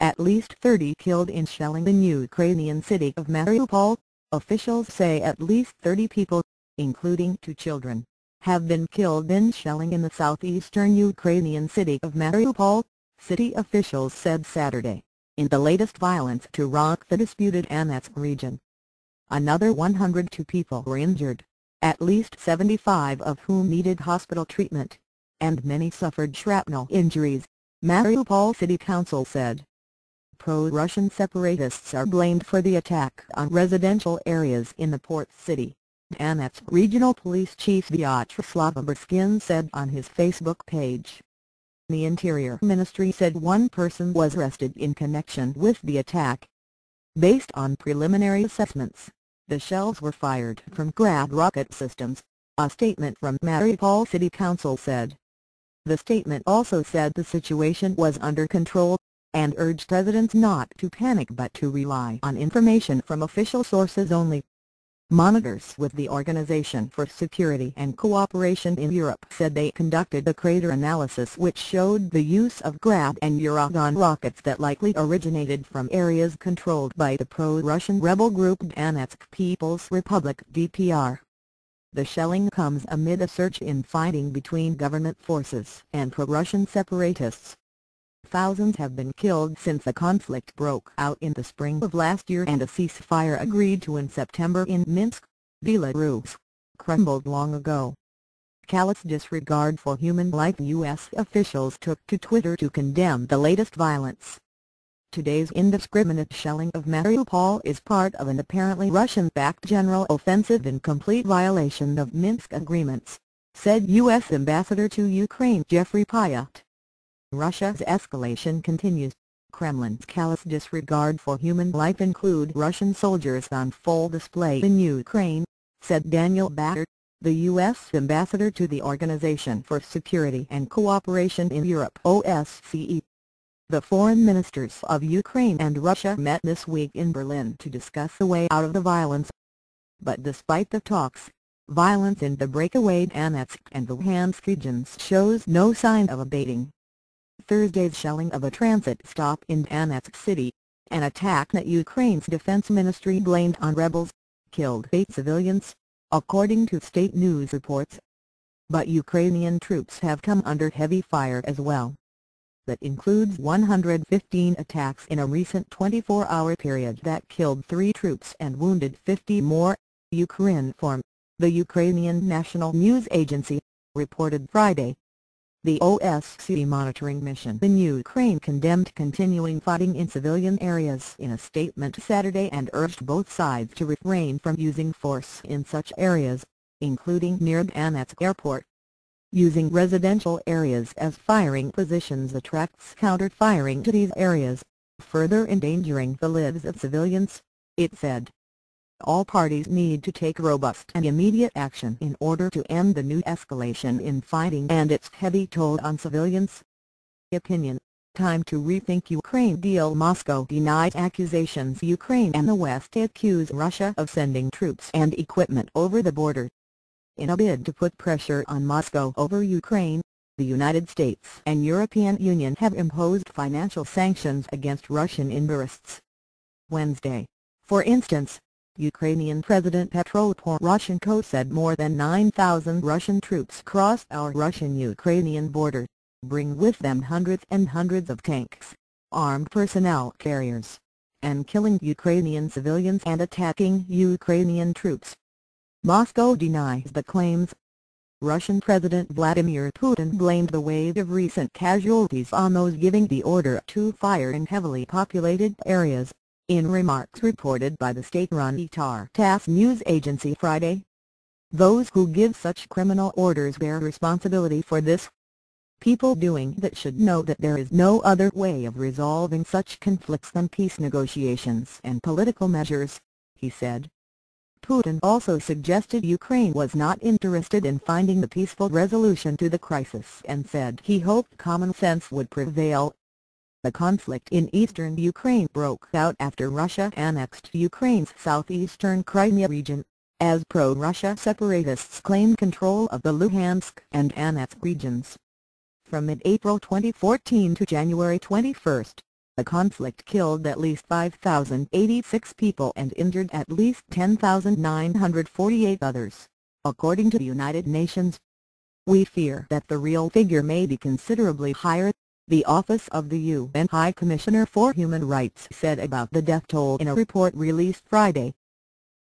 At least 30 killed in shelling in Ukrainian city of Mariupol. Officials say at least 30 people, including 2 children, have been killed in shelling in the southeastern Ukrainian city of Mariupol, city officials said Saturday, in the latest violence to rock the disputed Donetsk region. Another 102 people were injured, at least 75 of whom needed hospital treatment, and many suffered shrapnel injuries, Mariupol City Council said. Pro-Russian separatists are blamed for the attack on residential areas in the port city, Donetsk Regional Police Chief Vyacheslav Burskin said on his Facebook page. The Interior Ministry said 1 person was arrested in connection with the attack. Based on preliminary assessments, the shells were fired from Grad rocket systems, a statement from Mariupol City Council said. The statement also said the situation was under control, and urged residents not to panic but to rely on information from official sources only. Monitors with the Organization for Security and Cooperation in Europe said they conducted a crater analysis which showed the use of Grad and Uragan rockets that likely originated from areas controlled by the pro-Russian rebel group Donetsk People's Republic (DPR). The shelling comes amid a surge in fighting between government forces and pro-Russian separatists. Thousands have been killed since the conflict broke out in the spring of last year and a ceasefire agreed to in September in Minsk, Belarus, crumbled long ago. Callous disregard for human life. U.S. officials took to Twitter to condemn the latest violence. Today's indiscriminate shelling of Mariupol is part of an apparently Russian-backed general offensive in complete violation of Minsk agreements, said U.S. Ambassador to Ukraine Jeffrey Pyatt. Russia's escalation continues. Kremlin's callous disregard for human life include Russian soldiers on full display in Ukraine, said Daniel Batter, the U.S. ambassador to the Organization for Security and Cooperation in Europe (OSCE). The foreign ministers of Ukraine and Russia met this week in Berlin to discuss a way out of the violence. But despite the talks, violence in the breakaway Donetsk and Luhansk regions shows no sign of abating. Thursday's shelling of a transit stop in Donetsk city, an attack that Ukraine's defense ministry blamed on rebels, killed 8 civilians, according to state news reports. But Ukrainian troops have come under heavy fire as well. That includes 115 attacks in a recent 24-hour period that killed 3 troops and wounded 50 more, Ukrinform, the Ukrainian national news agency, reported Friday. The OSCE monitoring mission in Ukraine condemned continuing fighting in civilian areas in a statement Saturday and urged both sides to refrain from using force in such areas, including near Donetsk airport. Using residential areas as firing positions attracts counter-firing to these areas, further endangering the lives of civilians, it said. All parties need to take robust and immediate action in order to end the new escalation in fighting and its heavy toll on civilians. Opinion: time to rethink Ukraine deal. Moscow denies accusations. Ukraine and the West accuse Russia of sending troops and equipment over the border. In a bid to put pressure on Moscow over Ukraine, the United States and European Union have imposed financial sanctions against Russian interests. Wednesday, for instance, Ukrainian President Petro Poroshenko said more than 9,000 Russian troops crossed our Russian-Ukrainian border, bring with them hundreds and hundreds of tanks, armed personnel carriers, and killing Ukrainian civilians and attacking Ukrainian troops. Moscow denies the claims. Russian President Vladimir Putin blamed the wave of recent casualties on those giving the order to fire in heavily populated areas, in remarks reported by the state-run TASS news agency Friday. Those who give such criminal orders bear responsibility for this. People doing that should know that there is no other way of resolving such conflicts than peace negotiations and political measures, he said. Putin also suggested Ukraine was not interested in finding the peaceful resolution to the crisis and said he hoped common sense would prevail. The conflict in eastern Ukraine broke out after Russia annexed Ukraine's southeastern Crimea region, as pro-Russia separatists claimed control of the Luhansk and Donetsk regions. From mid-April 2014 to January 21, The conflict killed at least 5,086 people and injured at least 10,948 others, according to the United Nations. "We fear that the real figure may be considerably higher," the Office of the UN High Commissioner for Human Rights said about the death toll in a report released Friday.